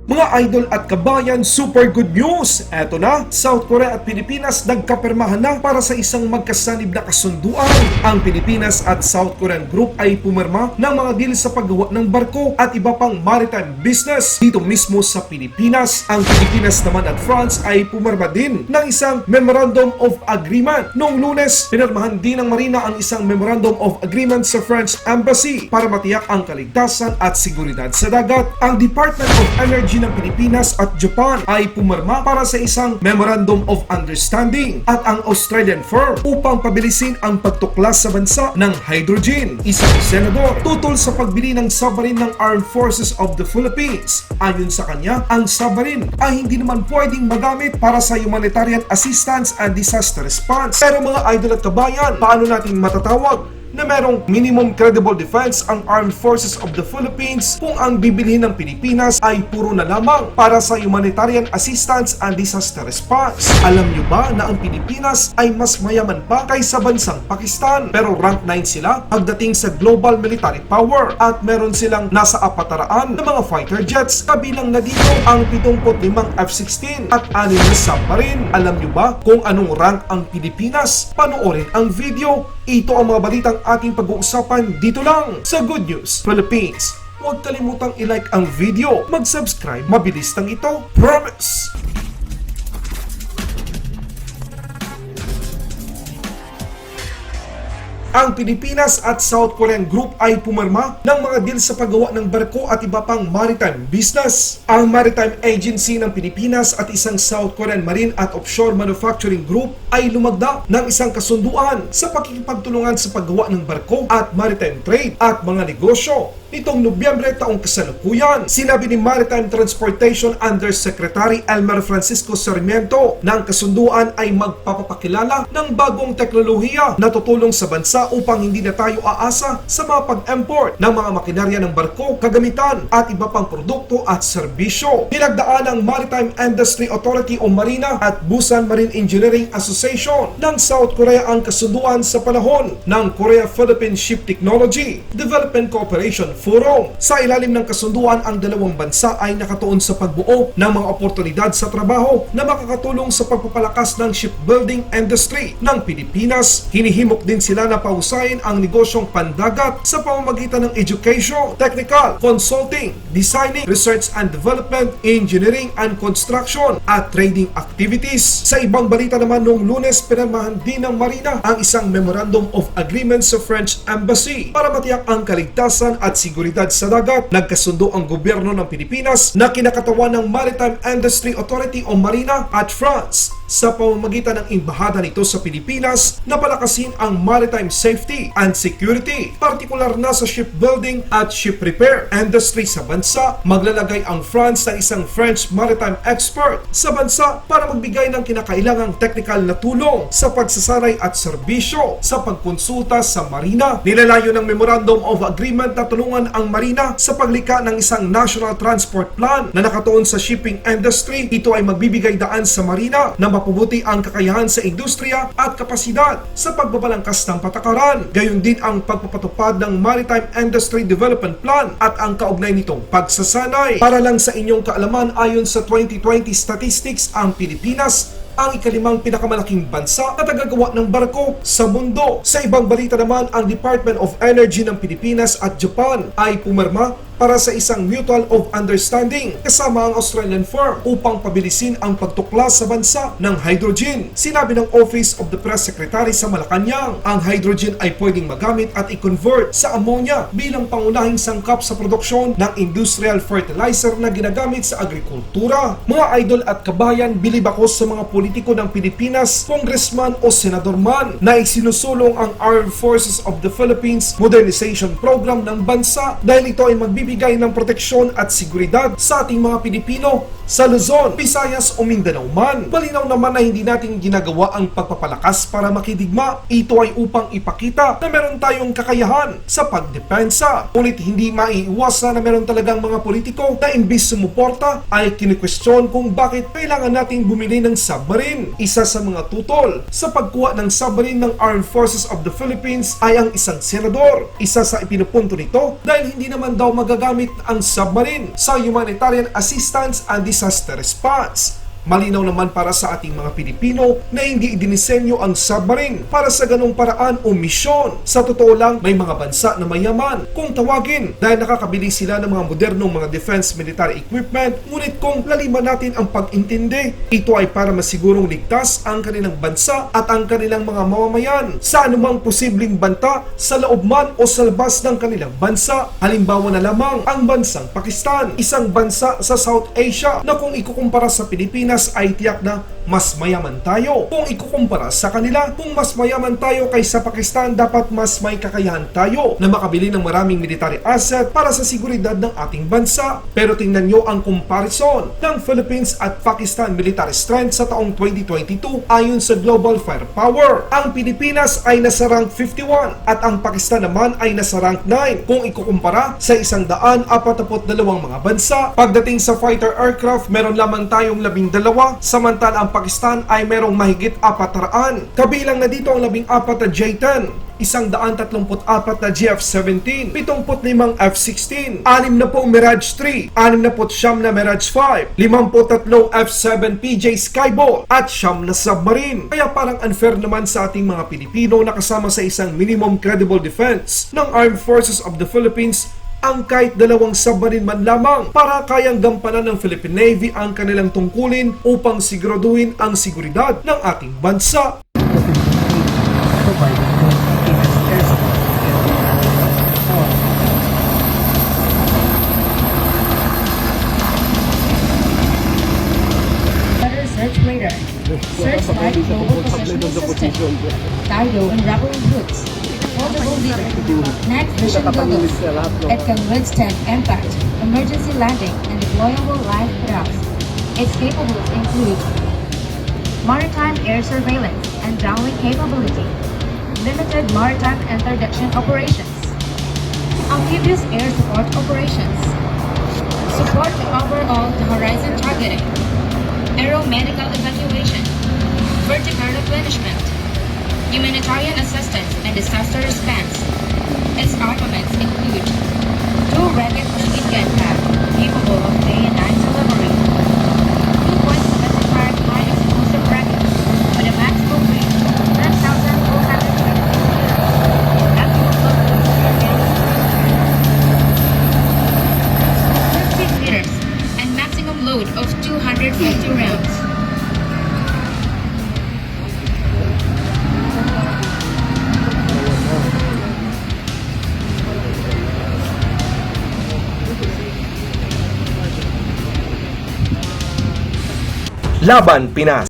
Mga idol at kabayan, super good news! Eto na, South Korea at Pilipinas nagkapirmahan na para sa isang magkasanib na kasunduan. Ang Pilipinas at South Korean Group ay pumirma ng mga deal sa paggawa ng barko at iba pang maritime business dito mismo sa Pilipinas. Ang Pilipinas naman at France ay pumirma din ng isang Memorandum of Agreement. Noong Lunes, pinirmahan din ng Marina ang isang Memorandum of Agreement sa French Embassy para matiyak ang kaligtasan at seguridad sa dagat. Ang Department of Energy ng Pilipinas at Japan ay pumirma para sa isang Memorandum of Understanding at ang Australian firm upang pabilisin ang pagtuklas sa bansa ng hydrogen. Isang senador tutol sa pagbili ng submarine ng Armed Forces of the Philippines. Ayon sa kanya, ang submarine ay hindi naman pwedeng magamit para sa humanitarian assistance and disaster response. Pero mga idol at kabayan, paano natin matatawag na merong minimum credible defense ang Armed Forces of the Philippines kung ang bibilhin ng Pilipinas ay puro na lamang para sa humanitarian assistance and disaster response? Alam nyo ba na ang Pilipinas ay mas mayaman pa kaysa bansang Pakistan, pero rank 9 sila pagdating sa global military power at meron silang nasa apataraan ng mga fighter jets, kabilang na dito ang 75 F-16 at 6 na submarine. Alam nyo ba kung anong rank ang Pilipinas? Panoorin ang video. Ito ang mga balitang ating pag-uusapan dito lang sa Good News Philippines. Huwag kalimutang i-like ang video, mag-subscribe, mabilis lang ito, promise! Ang Pilipinas at South Korean Group ay pumirma ng mga deal sa paggawa ng barko at iba pang maritime business. Ang Maritime Agency ng Pilipinas at isang South Korean Marine at Offshore Manufacturing Group ay lumagda ng isang kasunduan sa pakikipagtulungan sa paggawa ng barko at maritime trade at mga negosyo. Nitong Nobyembre taong kasalukuyan, sinabi ni Maritime Transportation Undersecretary Elmer Francisco Sarmiento na ang kasunduan ay magpapakilala ng bagong teknolohiya na tutulong sa bansa upang hindi na tayo aasa sa mga pag-import ng mga makinarya ng barko, kagamitan at iba pang produkto at serbisyo. Nilagdaan ng Maritime Industry Authority o Marina at Busan Marine Engineering Association ng South Korea ang kasunduan sa panahon ng Korea-Philippine Ship Technology Development Cooperation Forum. Sa ilalim ng kasunduan, ang dalawang bansa ay nakatuon sa pagbuo ng mga oportunidad sa trabaho na makakatulong sa pagpapalakas ng shipbuilding industry ng Pilipinas. Hinihimok din sila na pahusayin ang negosyong pandagat sa pamamagitan ng education, technical, consulting, designing, research and development, engineering and construction at trading activities. Sa ibang balita naman, noong Lunes, pinirmahan din ng Marina ang isang Memorandum of Agreement sa French Embassy para matiyak ang kaligtasan at seguridad sa dagat. Nagkasundo ang gobyerno ng Pilipinas na kinakatawan ng Maritime Industry Authority o Marina at France sa pamamagitan ng embahada nito sa Pilipinas na palakasin ang maritime safety and security, partikular na sa shipbuilding at ship repair industry sa bansa. Maglalagay ang France ng isang French maritime expert sa bansa para magbigay ng kinakailangang technical na tulong sa pagsasanay at serbisyo sa pagkonsulta sa Marina. Nilalayo ng Memorandum of Agreement na tulungan ang Marina sa paglikha ng isang National Transport Plan na nakatuon sa shipping industry. Ito ay magbibigay daan sa Marina na mapabuti ang kakayahan sa industriya at kapasidad sa pagbabalangkas ng patakaran. Gayon din ang pagpapatupad ng Maritime Industry Development Plan at ang kaugnay nitong pagsasanay. Para lang sa inyong kaalaman, ayon sa 2020 statistics, ang Pilipinas ang ikalimang pinakamalaking bansa na tagagawa ng barko sa mundo. Sa ibang balita naman, ang Department of Energy ng Pilipinas at Japan ay pumirma para sa isang Mutual of Understanding kasama ang Australian firm upang pabilisin ang pagtuklas sa bansa ng hydrogen. Sinabi ng Office of the Press Secretary sa Malacanang, ang hydrogen ay pwedeng magamit at i-convert sa ammonia bilang pangunahing sangkap sa produksyon ng industrial fertilizer na ginagamit sa agrikultura. Mga idol at kabayan, bilib ako sa mga politiko ng Pilipinas, congressman o senador man, na isinusulong ang Armed Forces of the Philippines Modernization Program ng bansa dahil ito ay magbibigay ng proteksyon at seguridad sa ating mga Pilipino sa Luzon, Visayas o Mindanao man. Malinaw naman na hindi natin ginagawa ang pagpapalakas para makidigma. Ito ay upang ipakita na meron tayong kakayahan sa pagdepensa. Ngunit hindi maiiwasan na meron talagang mga politiko na imbis sumuporta ay kinikwestiyon kung bakit kailangan nating bumili ng submarine. Isa sa mga tutol sa pagkuha ng submarine ng Armed Forces of the Philippines ay ang isang senador. Isa sa ipinupunto nito dahil hindi naman daw magagawa magagamit ang submarine sa humanitarian assistance and disaster response. Malinaw naman para sa ating mga Pilipino na hindi idinisenyo ang submarine para sa ganong paraan o misyon. Sa totoo lang, may mga bansa na mayaman kung tawagin dahil nakakabili sila ng mga modernong mga defense military equipment, ngunit kung laliman natin ang pag-intindi, ito ay para masigurong ligtas ang kanilang bansa at ang kanilang mga mamamayan sa anumang posibleng banta sa loob man o sa labas ng kanilang bansa. Halimbawa na lamang ang bansang Pakistan, isang bansa sa South Asia na kung ikukumpara sa Pilipinas ay tiyak na mas mayaman tayo. Kung ikukumpara sa kanila, kung mas mayaman tayo kaysa Pakistan, dapat mas may kakayahan tayo na makabili ng maraming military asset para sa seguridad ng ating bansa. Pero tingnan nyo ang comparison ng Philippines at Pakistan military strength sa taong 2022 ayon sa Global Firepower. Ang Pilipinas ay nasa rank 51 at ang Pakistan naman ay nasa rank 9 kung ikukumpara sa 142 mga bansa. Pagdating sa fighter aircraft, meron lamang tayong 12, samantala ang Pakistan ay merong mahigit 400. Kabilang na dito ang 14 na J-10, 134 na GF-17, 75 F-16, 6 na pong Mirage 3, 69 na Mirage 5, 53 F-7 PJ Skyball at 9 na submarine. Kaya parang unfair naman sa ating mga Pilipino na kasama sa isang minimum credible defense ng Armed Forces of the Philippines ang kahit 2 submarine man lamang para kayang gampanan ng Philippine Navy ang kanilang tungkulin upang siguraduhin ang seguridad ng ating bansa. Search radar, search light global positioning system, cargo and reference routes, foldable leader, night vision goggles. It can withstand impact, emergency landing, and deployable live crafts. Its capabilities include maritime air surveillance and downlink capability, limited maritime interdiction operations, amphibious air support operations, support to overall the horizon targeting, aeromedical evacuation, vertical replenishment, humanitarian assistance and disaster response. Its armaments include 2 Racket machine gun pack capable of day and night delivery, 2.75 high explosive rockets with a maximum range of 10,400 meters, maximum load against 15 meters, and maximum load of 250 rounds. Laban Pinas.